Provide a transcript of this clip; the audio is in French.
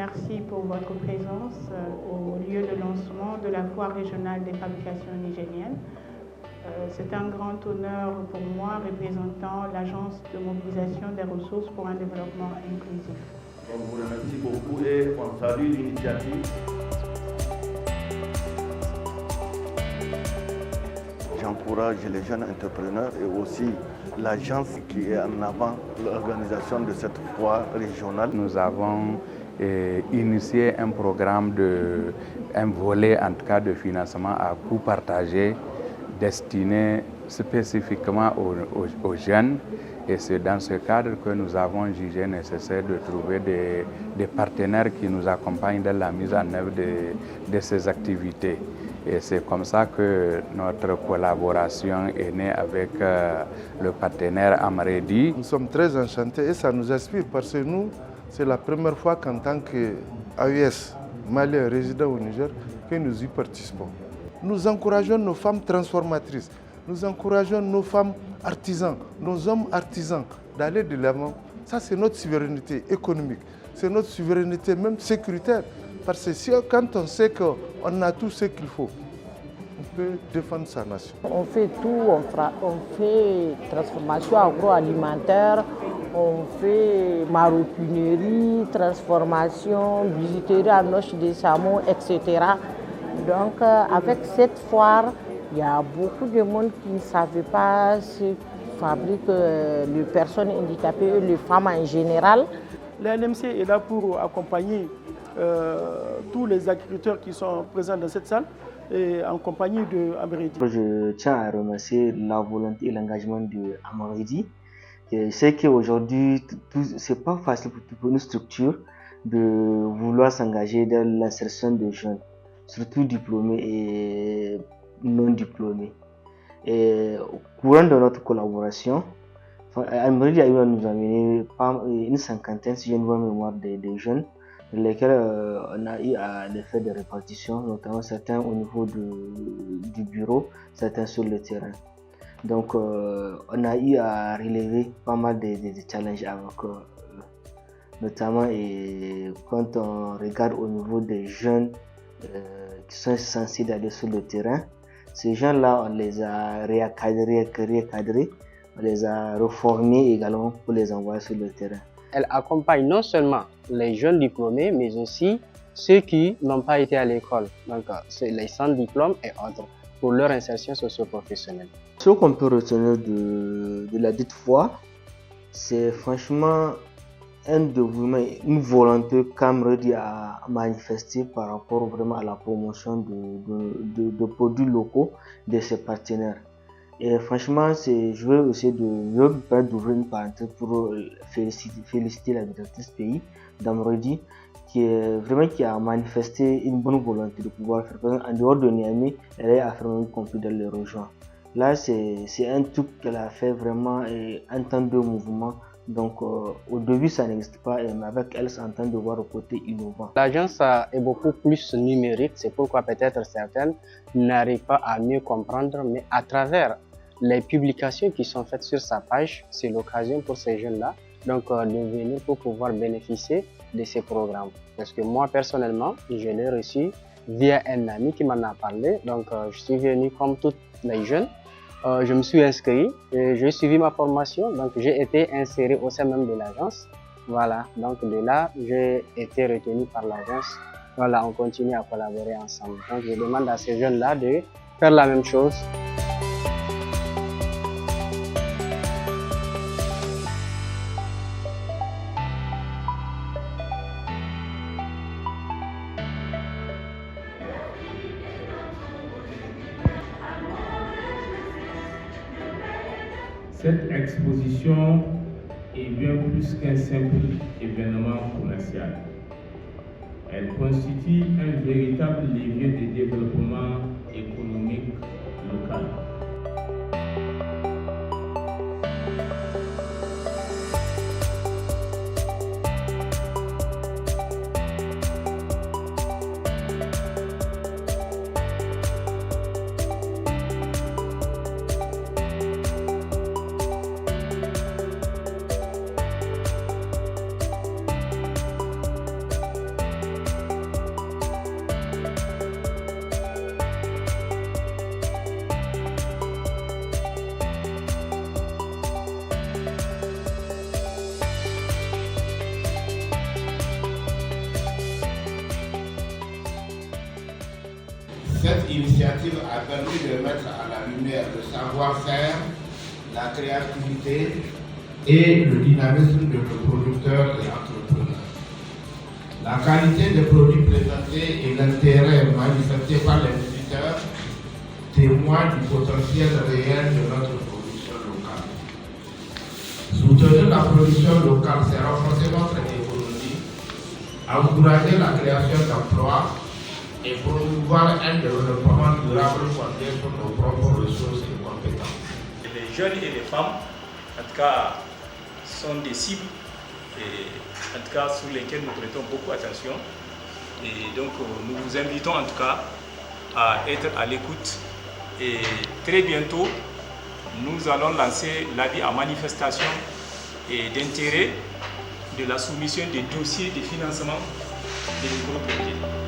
merci pour votre présence au lieu de lancement de la foire régionale des fabrications nigériennes. C'est un grand honneur pour moi représentant l'Agence de mobilisation des ressources pour un développement inclusif. On vous remercie beaucoup et on salue l'initiative. J'encourage les jeunes entrepreneurs et aussi l'agence qui est en avant l'organisation de cette foire régionale. Nous avons initié un programme, un volet en tout cas de financement à coût partagé destiné spécifiquement aux jeunes. Et c'est dans ce cadre que nous avons jugé nécessaire de trouver des partenaires qui nous accompagnent dans la mise en œuvre de ces activités. Et c'est comme ça que notre collaboration est née avec le partenaire Amredi. Nous sommes très enchantés et ça nous inspire parce que nous, c'est la première fois qu'en tant qu'AES, Malien résident au Niger, que nous y participons. Nous encourageons nos femmes transformatrices, nous encourageons nos femmes artisans, nos hommes artisans d'aller de l'avant. Ça, c'est notre souveraineté économique, c'est notre souveraineté même sécuritaire. Parce que quand on sait qu'on a tout ce qu'il faut, on peut défendre sa nation. On fait tout, on fait transformation agroalimentaire, on fait maroquinerie, transformation, bijouterie à noche des saumons, etc. Donc avec cette foire, il y a beaucoup de monde qui ne savait pas ce que fabriquent les personnes handicapées et les femmes en général. L'ANMC est là pour accompagner tous les agriculteurs qui sont présents dans cette salle et en compagnie de Amredi. Je tiens à remercier la volonté et l'engagement de Amredi. Je sais qu'aujourd'hui, ce n'est pas facile pour une structure de vouloir s'engager dans l'insertion des jeunes, surtout diplômés et non diplômés. Et au courant de notre collaboration, Amredi a eu à nous amener une cinquantaine, si j'ai une bonne mémoire, des jeunes, dans lesquels on a eu à les faire des répartitions, notamment certains au niveau du bureau, certains sur le terrain. Donc on a eu à relever pas mal de challenges avec notamment quand on regarde au niveau des jeunes qui sont censés d'aller sur le terrain. Ces gens-là, on les a recadrés, on les a reformés également pour les envoyer sur le terrain. Elle accompagne non seulement les jeunes diplômés, mais aussi ceux qui n'ont pas été à l'école, donc c'est les sans diplôme et autres, pour leur insertion socio-professionnelle. Ce qu'on peut retenir de la dite foire, c'est franchement un dévouement, une volonté qu'Amredi a manifesté par rapport vraiment à la promotion de produits locaux de ses partenaires. Et franchement, je veux aussi d'ouvrir une parenthèse pour féliciter la directrice pays d'Amredi qui a manifesté une bonne volonté de pouvoir faire. Par exemple, en dehors de Niamey, elle a affirmé qu'on peut les rejoindre. Là, c'est un truc qu'elle a fait vraiment en temps de mouvement. Donc au début ça n'existe pas, mais avec elle c'est en train de voir le côté innovant. L'agence est beaucoup plus numérique, c'est pourquoi peut-être certaines n'arrivent pas à mieux comprendre, mais à travers les publications qui sont faites sur sa page, c'est l'occasion pour ces jeunes-là donc de venir pour pouvoir bénéficier de ces programmes. Parce que moi personnellement, je l'ai reçu via un ami qui m'en a parlé, donc je suis venu comme tous les jeunes. Je me suis inscrit, j'ai suivi ma formation, donc j'ai été inséré au sein même de l'agence. Voilà, donc de là, j'ai été retenu par l'agence. Voilà, on continue à collaborer ensemble. Donc je demande à ces jeunes-là de faire la même chose. Cette exposition est bien plus qu'un simple événement commercial. Elle constitue un véritable levier de développement économique local. Cette initiative a permis de mettre à la lumière le savoir-faire, la créativité et le dynamisme de nos producteurs et entrepreneurs. La qualité des produits présentés et l'intérêt manifesté par les visiteurs témoignent du potentiel réel de notre production locale. Soutenir la production locale, c'est renforcer notre économie, encourager la création d'emplois et promouvoir un développement durable fondé sur nos propres ressources et compétences. Les jeunes et les femmes, en tout cas, sont des cibles, et, en tout cas, sur lesquelles nous prêtons beaucoup attention. Et donc, nous vous invitons en tout cas à être à l'écoute. Et très bientôt, nous allons lancer l'avis en manifestation et d'intérêt de la soumission des dossiers de financement des microprojets.